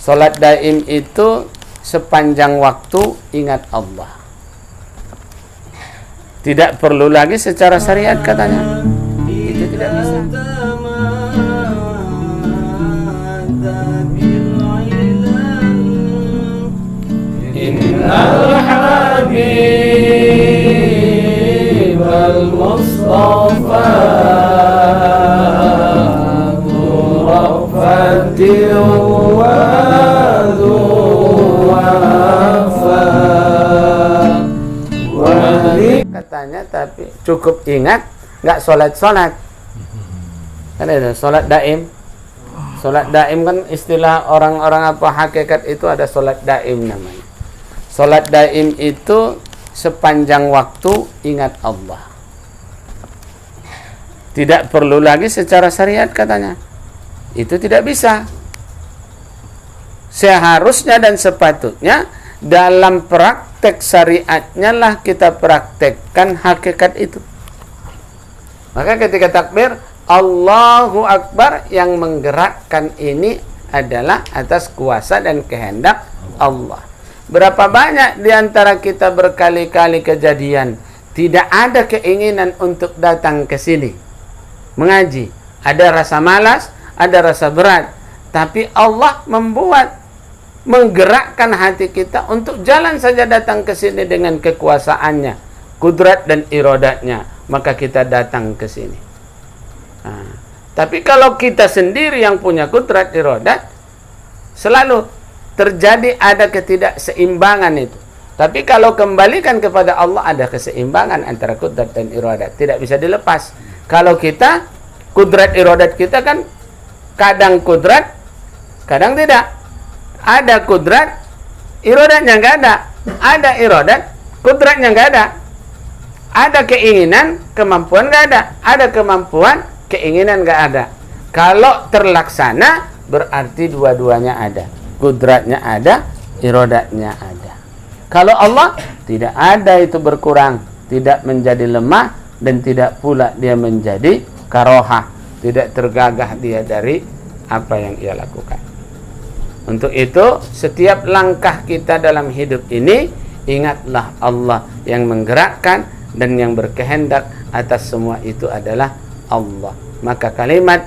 Salat daim itu sepanjang waktu ingat Allah. Tidak perlu lagi secara syariat katanya. Itu tidak bisa. Innal habib al-mustafa katanya, tapi cukup ingat, nggak sholat. Kan ada sholat daim. Sholat daim kan istilah orang-orang apa, hakikat itu ada sholat daim namanya. Sholat daim itu sepanjang waktu ingat Allah. Tidak perlu lagi secara syariat katanya. Itu tidak bisa. Seharusnya dan sepatutnya dalam praktek syariatnya lah kita praktekkan hakikat itu. Maka ketika takbir Allahu Akbar, yang menggerakkan ini adalah atas kuasa dan kehendak Allah. Berapa banyak di antara kita berkali-kali kejadian tidak ada keinginan untuk datang ke sini mengaji. Ada rasa malas, ada rasa berat, tapi Allah menggerakkan hati kita untuk jalan saja datang ke sini dengan kekuasaannya, kudrat dan iradatnya, maka kita datang ke sini. Tapi kalau kita sendiri yang punya kudrat iradat, selalu terjadi ada ketidakseimbangan itu. Tapi kalau kembalikan kepada Allah, ada keseimbangan antara kudrat dan iradat, tidak bisa dilepas. Kalau kita kudrat iradat kita kan kadang kudrat, kadang tidak. Ada kudrat, iradatnya nggak ada. Ada iradat, kudratnya nggak ada. Ada keinginan, kemampuan nggak ada. Ada kemampuan, keinginan nggak ada. Kalau terlaksana, berarti dua-duanya ada. Kudratnya ada, iradatnya ada. Kalau Allah, tidak ada itu berkurang. Tidak menjadi lemah, dan tidak pula dia menjadi karohah. Tidak tergagah dia dari apa yang ia lakukan. Untuk itu, setiap langkah kita dalam hidup ini, ingatlah Allah yang menggerakkan dan yang berkehendak atas semua itu adalah Allah. Maka kalimat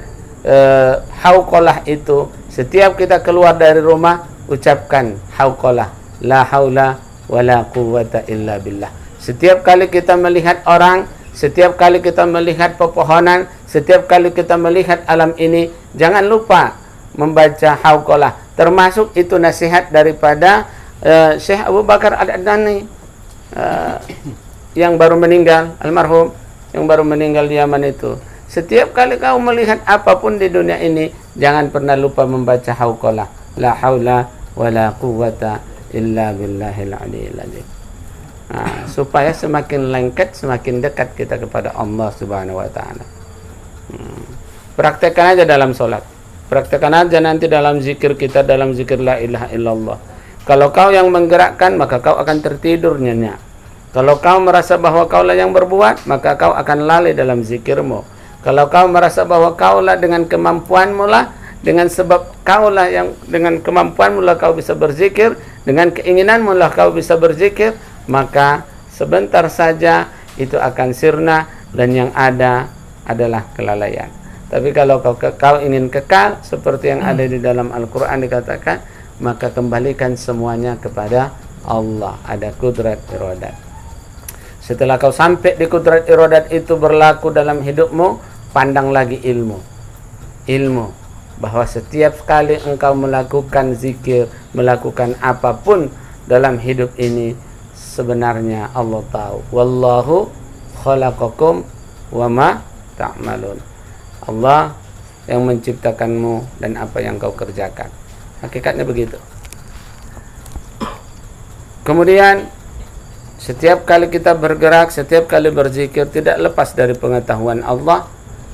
hauqalah itu, setiap kita keluar dari rumah, ucapkan hauqalah, la haula wa la quwwata illa billah. Setiap kali kita melihat orang, setiap kali kita melihat pepohonan, setiap kali kita melihat alam ini, jangan lupa membaca hauqalah. Termasuk itu nasihat daripada Syekh Abu Bakar Al-Adnani yang baru meninggal, almarhum, yang baru meninggal di Yaman itu. Setiap kali kau melihat apapun di dunia ini, jangan pernah lupa membaca hauqalah, la haula wa la quwwata illa billahil aliyyil azim. Supaya semakin lengket, semakin dekat kita kepada Allah Subhanahu wa taala. Praktekkan aja dalam sholat. Praktekkan aja nanti dalam zikir kita, dalam zikir la ilaha illallah. Kalau kau yang menggerakkan, maka kau akan tertidur nyenyak. Kalau kau merasa bahwa kaulah yang berbuat, maka kau akan lalai dalam zikirmu. Kalau kau merasa bahwa kaulah dengan kemampuanmu lah, dengan sebab kaulah yang dengan kemampuanmu lah kau bisa berzikir, dengan keinginanmu lah kau bisa berzikir, maka sebentar saja itu akan sirna dan yang ada adalah kelalaian. Tapi kalau kau ingin kekal seperti yang ada di dalam Al-Quran dikatakan, maka kembalikan semuanya kepada Allah. Ada kudrat iradat. Setelah kau sampai di kudrat iradat itu berlaku dalam hidupmu, pandang lagi ilmu. Ilmu bahwa setiap kali engkau melakukan zikir, melakukan apapun dalam hidup ini, sebenarnya Allah tahu. Wallahu khalaqakum wa ma ta'malun. Allah yang menciptakanmu dan apa yang kau kerjakan. Hakikatnya begitu. Kemudian setiap kali kita bergerak, setiap kali berzikir, tidak lepas dari pengetahuan Allah.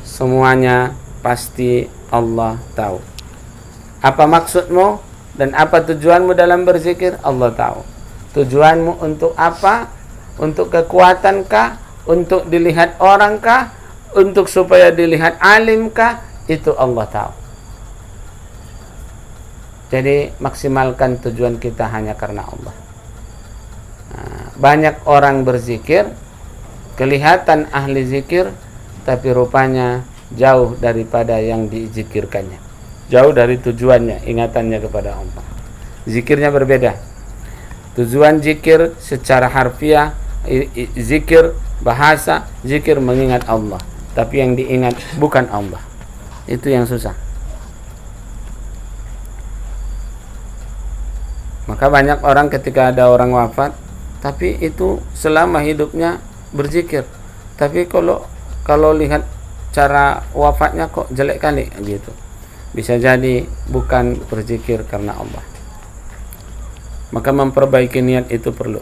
Semuanya pasti Allah tahu. Apa maksudmu dan apa tujuanmu dalam berzikir? Allah tahu. Tujuanmu untuk apa? Untuk kekuatankah? Untuk dilihat orangkah? Untuk supaya dilihat alimkah? Itu Allah tahu. Jadi maksimalkan tujuan kita hanya karena Allah. Banyak orang berzikir, kelihatan ahli zikir, tapi rupanya jauh daripada yang dizikirkannya, jauh dari tujuannya, ingatannya kepada Allah. Zikirnya berbeda. Tujuan zikir secara harfiah, zikir bahasa, zikir mengingat Allah, tapi yang diingat bukan Allah. Itu yang susah. Maka banyak orang ketika ada orang wafat, tapi itu selama hidupnya berzikir, tapi kalau lihat cara wafatnya kok jelek kali gitu, bisa jadi bukan berzikir karena Allah. Maka memperbaiki niat itu perlu,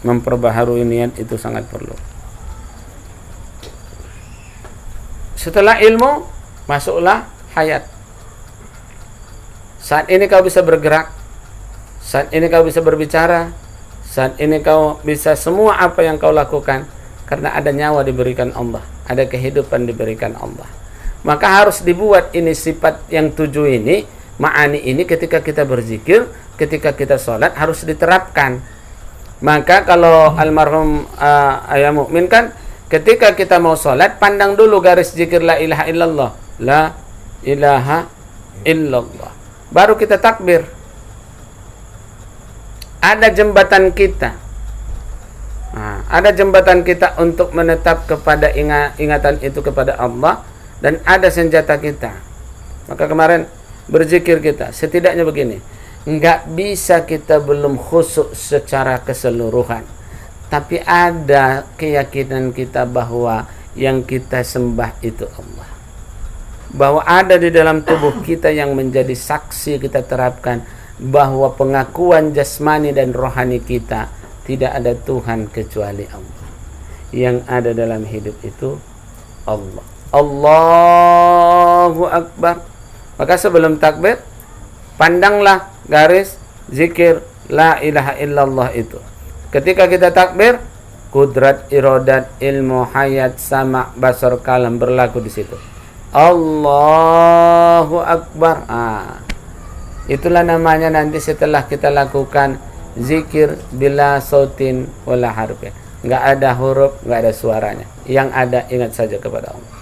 memperbaharui niat itu sangat perlu. Setelah ilmu, masuklah hayat. Saat ini kau bisa bergerak, saat ini kau bisa berbicara, saat ini kau bisa semua apa yang kau lakukan karena ada nyawa diberikan Allah, ada kehidupan diberikan Allah. Maka harus dibuat ini sifat yang 7 ini, ma'ani ini ketika kita berzikir, ketika kita sholat harus diterapkan. Maka kalau almarhum ayah mukmin kan, ketika kita mau sholat, pandang dulu garis zikir la ilaha illallah, la ilaha illallah, baru kita takbir. Ada jembatan kita, ada jembatan kita untuk menetap kepada ingatan itu kepada Allah, dan ada senjata kita. Maka kemarin berzikir kita setidaknya begini, nggak bisa kita belum khusyuk secara keseluruhan, tapi ada keyakinan kita bahwa yang kita sembah itu Allah, bahwa ada di dalam tubuh kita yang menjadi saksi kita terapkan bahwa pengakuan jasmani dan rohani kita tidak ada Tuhan kecuali Allah. Yang ada dalam hidup itu Allah. Allahu Akbar. Maka sebelum takbir, pandanglah garis zikir la ilaha illallah itu. Ketika kita takbir, kudrat, irodat, ilmu, hayat, sama, basar, kalam berlaku di situ. Allahu Akbar. Itulah namanya nanti setelah kita lakukan zikir bila sautin wala harfi. Enggak ada huruf, enggak ada suaranya. Yang ada ingat saja kepada Allah.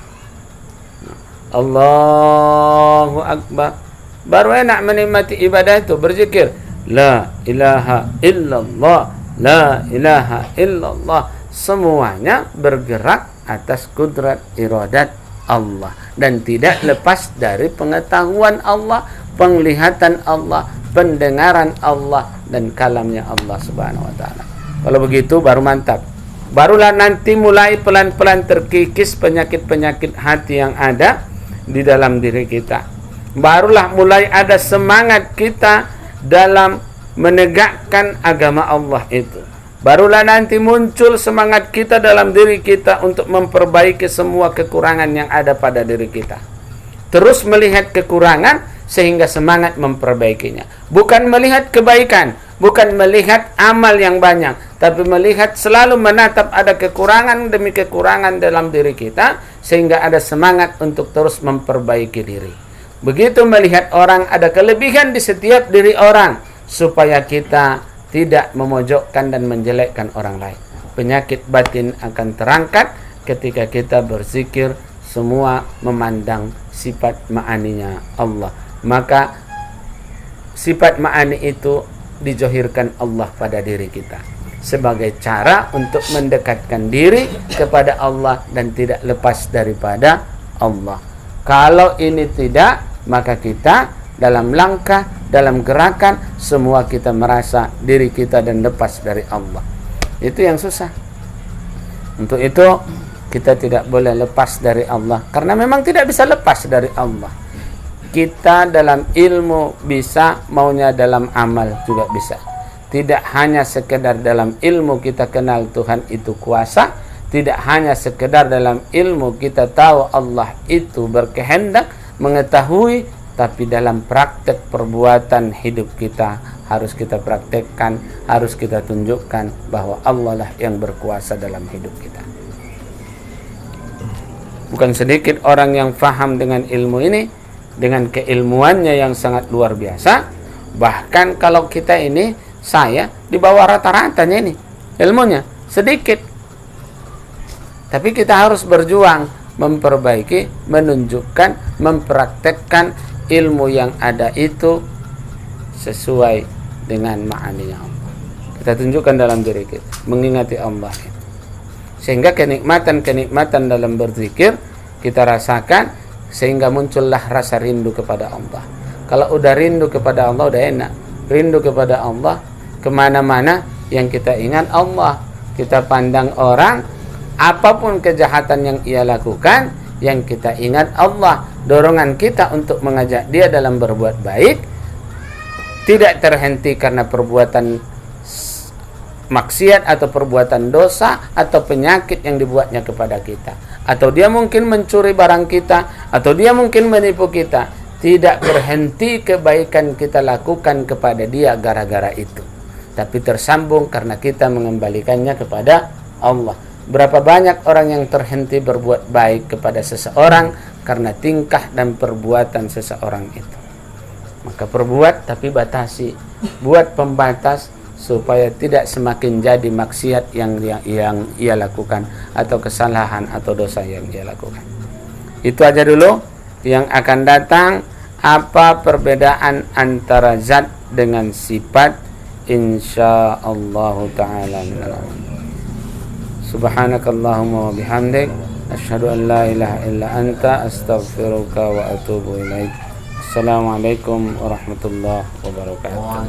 Allahu Akbar. Baru enak menikmati ibadah itu, berzikir la ilaha illallah, la ilaha illallah. Semuanya bergerak atas kudrat iradat Allah dan tidak lepas dari pengetahuan Allah, penglihatan Allah, pendengaran Allah, dan kalamnya Allah Subhanahu wa ta'ala. Kalau begitu baru mantap. Barulah nanti mulai pelan-pelan terkikis penyakit-penyakit hati yang ada di dalam diri kita. Barulah mulai ada semangat kita dalam menegakkan agama Allah itu. Barulah nanti muncul semangat kita dalam diri kita untuk memperbaiki semua kekurangan yang ada pada diri kita. Terus melihat kekurangan sehingga semangat memperbaikinya. Bukan melihat kebaikan, bukan melihat amal yang banyak, tapi melihat selalu menatap ada kekurangan demi kekurangan dalam diri kita sehingga ada semangat untuk terus memperbaiki diri. Begitu melihat orang ada kelebihan di setiap diri orang supaya kita tidak memojokkan dan menjelekkan orang lain. Penyakit batin akan terangkat ketika kita berzikir semua memandang sifat ma'aninya Allah. Maka sifat ma'ani itu dijohirkan Allah pada diri kita sebagai cara untuk mendekatkan diri kepada Allah dan tidak lepas daripada Allah. Kalau ini tidak, maka kita dalam langkah, dalam gerakan, semua kita merasa diri kita dan lepas dari Allah. Itu yang susah. Untuk itu kita tidak boleh lepas dari Allah, karena memang tidak bisa lepas dari Allah. Kita dalam ilmu bisa, maunya dalam amal juga bisa. Tidak hanya sekedar dalam ilmu kita kenal Tuhan itu kuasa, tidak hanya sekedar dalam ilmu kita tahu Allah itu berkehendak, mengetahui, tapi dalam praktek perbuatan hidup kita harus kita praktekkan, harus kita tunjukkan bahwa Allah lah yang berkuasa dalam hidup kita. Bukan sedikit orang yang faham dengan ilmu ini, dengan keilmuannya yang sangat luar biasa. Bahkan kalau kita ini, saya di bawah rata-ratanya ini ilmunya sedikit, tapi kita harus berjuang memperbaiki, menunjukkan, mempraktekkan ilmu yang ada itu sesuai dengan ma'aninya Allah. Kita tunjukkan dalam diri kita, mengingati Allah, sehingga kenikmatan-kenikmatan dalam berzikir kita rasakan, sehingga muncullah rasa rindu kepada Allah. Kalau udah rindu kepada Allah, udah enak. Rindu kepada Allah, kemana-mana yang kita ingat Allah. Kita pandang orang, apapun kejahatan yang ia lakukan, yang kita ingat Allah. Dorongan kita untuk mengajak dia dalam berbuat baik tidak terhenti karena perbuatan maksiat atau perbuatan dosa atau penyakit yang dibuatnya kepada kita, atau dia mungkin mencuri barang kita, atau dia mungkin menipu kita. Tidak berhenti kebaikan kita lakukan kepada dia gara-gara itu, tapi tersambung karena kita mengembalikannya kepada Allah. Berapa banyak orang yang terhenti berbuat baik kepada seseorang karena tingkah dan perbuatan seseorang itu. Maka perbuat tapi batasi, buat pembatas supaya tidak semakin jadi maksiat yang ia lakukan, atau kesalahan atau dosa yang ia lakukan. Itu aja dulu. Yang akan datang, apa perbedaan antara zat dengan sifat, insyaallah ta'ala. Subhanakallahumma wa bihamdik, asyhadu an la ilaha illa anta, astaghfiruka wa atubu ilaik. Assalamualaikum warahmatullahi wabarakatuh.